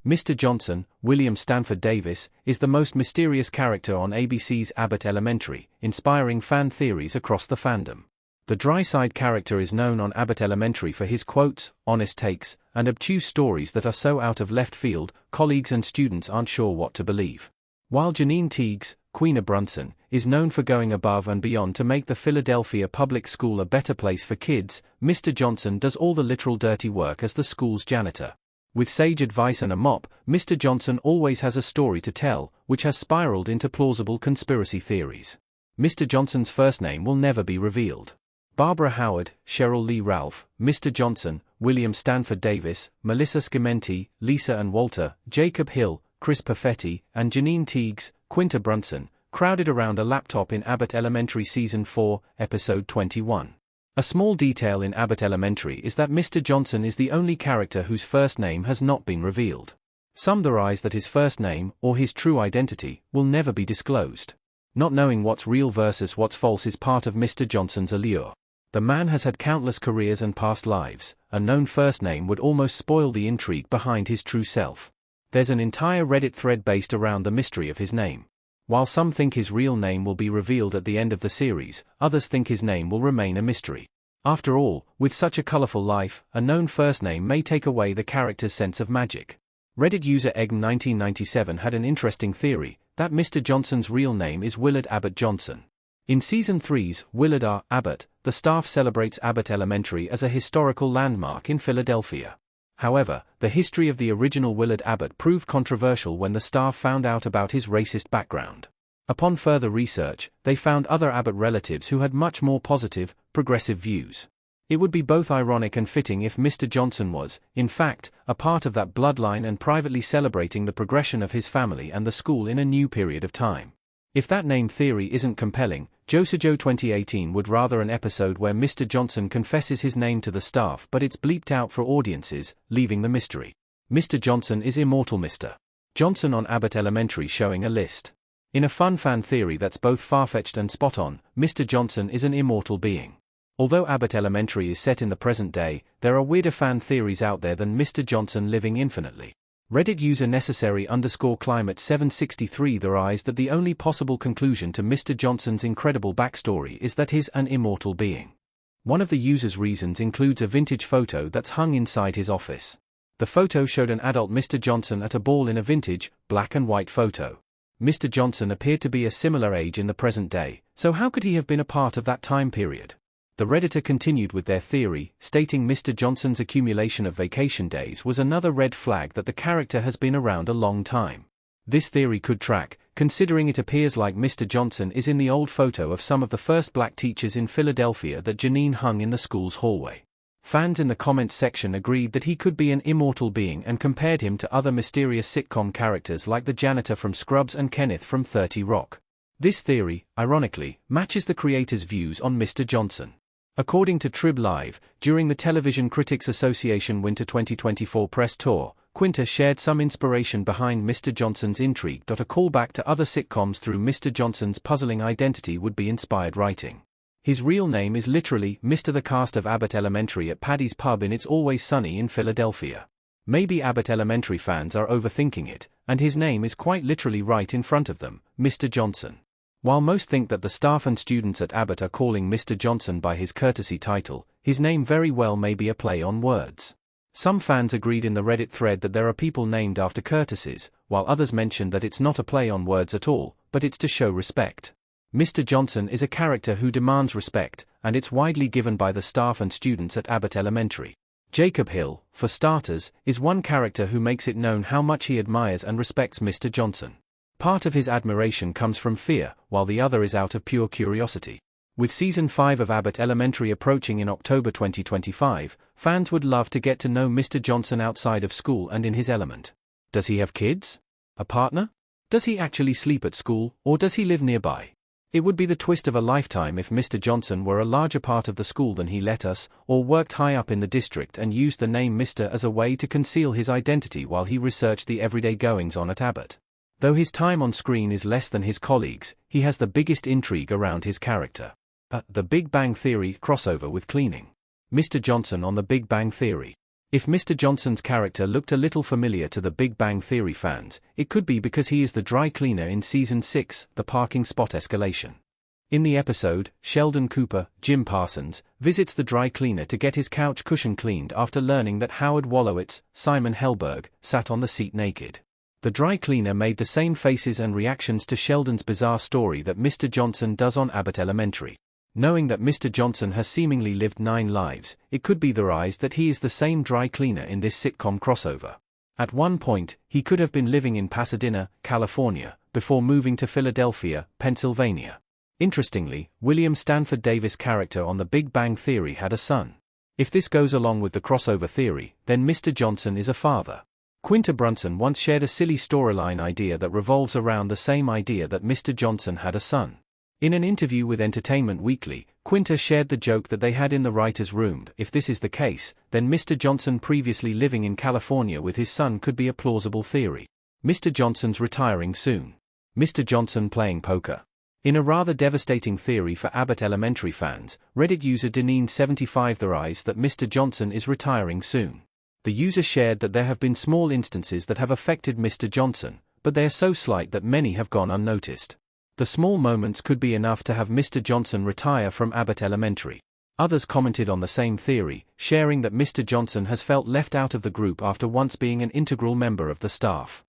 Mr. Johnson, William Stanford Davis, is the most mysterious character on ABC's Abbott Elementary, inspiring fan theories across the fandom. The dry-side character is known on Abbott Elementary for his quotes, honest takes, and obtuse stories that are so out of left field, colleagues and students aren't sure what to believe. While Janine Teagues, Queen of Brunson, is known for going above and beyond to make the Philadelphia public school a better place for kids, Mr. Johnson does all the literal dirty work as the school's janitor. With sage advice and a mop, Mr. Johnson always has a story to tell, which has spiraled into plausible conspiracy theories. Mr. Johnson's first name will never be revealed. Barbara Howard, Cheryl Lee Ralph, Mr. Johnson, William Stanford Davis, Melissa Scimenti, Lisa and Walter, Jacob Hill, Chris Perfetti, and Janine Teagues, Quinta Brunson, crowded around a laptop in Abbott Elementary Season 4, Episode 21. A small detail in Abbott Elementary is that Mr. Johnson is the only character whose first name has not been revealed. Some theorize that his first name, or his true identity, will never be disclosed. Not knowing what's real versus what's false is part of Mr. Johnson's allure. The man has had countless careers and past lives. A known first name would almost spoil the intrigue behind his true self. There's an entire Reddit thread based around the mystery of his name. While some think his real name will be revealed at the end of the series, others think his name will remain a mystery. After all, with such a colorful life, a known first name may take away the character's sense of magic. Reddit user Egg1997 had an interesting theory, that Mr. Johnson's real name is Willard Abbott Johnson. In Season 3's Willard R. Abbott, the staff celebrates Abbott Elementary as a historical landmark in Philadelphia. However, the history of the original Willard Abbott proved controversial when the staff found out about his racist background. Upon further research, they found other Abbott relatives who had much more positive, progressive views. It would be both ironic and fitting if Mr. Johnson was, in fact, a part of that bloodline and privately celebrating the progression of his family and the school in a new period of time. If that name theory isn't compelling, Josajo 2018 would rather an episode where Mr. Johnson confesses his name to the staff but it's bleeped out for audiences, leaving the mystery. Mr. Johnson is immortal. Mr. Johnson on Abbott Elementary showing a list. In a fun fan theory that's both far-fetched and spot-on, Mr. Johnson is an immortal being. Although Abbott Elementary is set in the present day, there are weirder fan theories out there than Mr. Johnson living infinitely. Reddit user necessary_climate763 theorized that the only possible conclusion to Mr. Johnson's incredible backstory is that he's an immortal being. One of the user's reasons includes a vintage photo that's hung inside his office. The photo showed an adult Mr. Johnson at a ball in a vintage, black and white photo. Mr. Johnson appeared to be a similar age in the present day, so how could he have been a part of that time period? The Redditor continued with their theory, stating Mr. Johnson's accumulation of vacation days was another red flag that the character has been around a long time. This theory could track, considering it appears like Mr. Johnson is in the old photo of some of the first black teachers in Philadelphia that Janine hung in the school's hallway. Fans in the comments section agreed that he could be an immortal being and compared him to other mysterious sitcom characters like the janitor from Scrubs and Kenneth from 30 Rock. This theory, ironically, matches the creator's views on Mr. Johnson. According to Trib Live, during the Television Critics Association Winter 2024 press tour, Quinta shared some inspiration behind Mr. Johnson's intrigue. A callback to other sitcoms through Mr. Johnson's puzzling identity would be inspired writing. His real name is literally Mr. The cast of Abbott Elementary at Paddy's Pub in It's Always Sunny in Philadelphia. Maybe Abbott Elementary fans are overthinking it, and his name is quite literally right in front of them, Mr. Johnson. While most think that the staff and students at Abbott are calling Mr. Johnson by his courtesy title, his name very well may be a play on words. Some fans agreed in the Reddit thread that there are people named after courtesies, while others mentioned that it's not a play on words at all, but it's to show respect. Mr. Johnson is a character who demands respect, and it's widely given by the staff and students at Abbott Elementary. Jacob Hill, for starters, is one character who makes it known how much he admires and respects Mr. Johnson. Part of his admiration comes from fear, while the other is out of pure curiosity. With Season 5 of Abbott Elementary approaching in October 2025, fans would love to get to know Mr. Johnson outside of school and in his element. Does he have kids? A partner? Does he actually sleep at school, or does he live nearby? It would be the twist of a lifetime if Mr. Johnson were a larger part of the school than he let us, or worked high up in the district and used the name Mr. as a way to conceal his identity while he researched the everyday goings-on at Abbott. Though his time on screen is less than his colleagues, he has the biggest intrigue around his character. The Big Bang Theory crossover with cleaning. Mr. Johnson on The Big Bang Theory. If Mr. Johnson's character looked a little familiar to the Big Bang Theory fans, it could be because he is the dry cleaner in Season 6, The Parking Spot Escalation. In the episode, Sheldon Cooper, Jim Parsons, visits the dry cleaner to get his couch cushion cleaned after learning that Howard Wolowitz, Simon Helberg, sat on the seat naked. The dry cleaner made the same faces and reactions to Sheldon's bizarre story that Mr. Johnson does on Abbott Elementary. Knowing that Mr. Johnson has seemingly lived 9 lives, it could be theorized that he is the same dry cleaner in this sitcom crossover. At one point, he could have been living in Pasadena, California, before moving to Philadelphia, Pennsylvania. Interestingly, William Stanford Davis' character on The Big Bang Theory had a son. If this goes along with the crossover theory, then Mr. Johnson is a father. Quinta Brunson once shared a silly storyline idea that revolves around the same idea that Mr. Johnson had a son. In an interview with Entertainment Weekly, Quinta shared the joke that they had in the writer's room. If this is the case, then Mr. Johnson previously living in California with his son could be a plausible theory. Mr. Johnson's retiring soon. Mr. Johnson playing poker. In a rather devastating theory for Abbott Elementary fans, Reddit user Deneen75 theorized that Mr. Johnson is retiring soon. The user shared that there have been small instances that have affected Mr. Johnson, but they are so slight that many have gone unnoticed. The small moments could be enough to have Mr. Johnson retire from Abbott Elementary. Others commented on the same theory, sharing that Mr. Johnson has felt left out of the group after once being an integral member of the staff.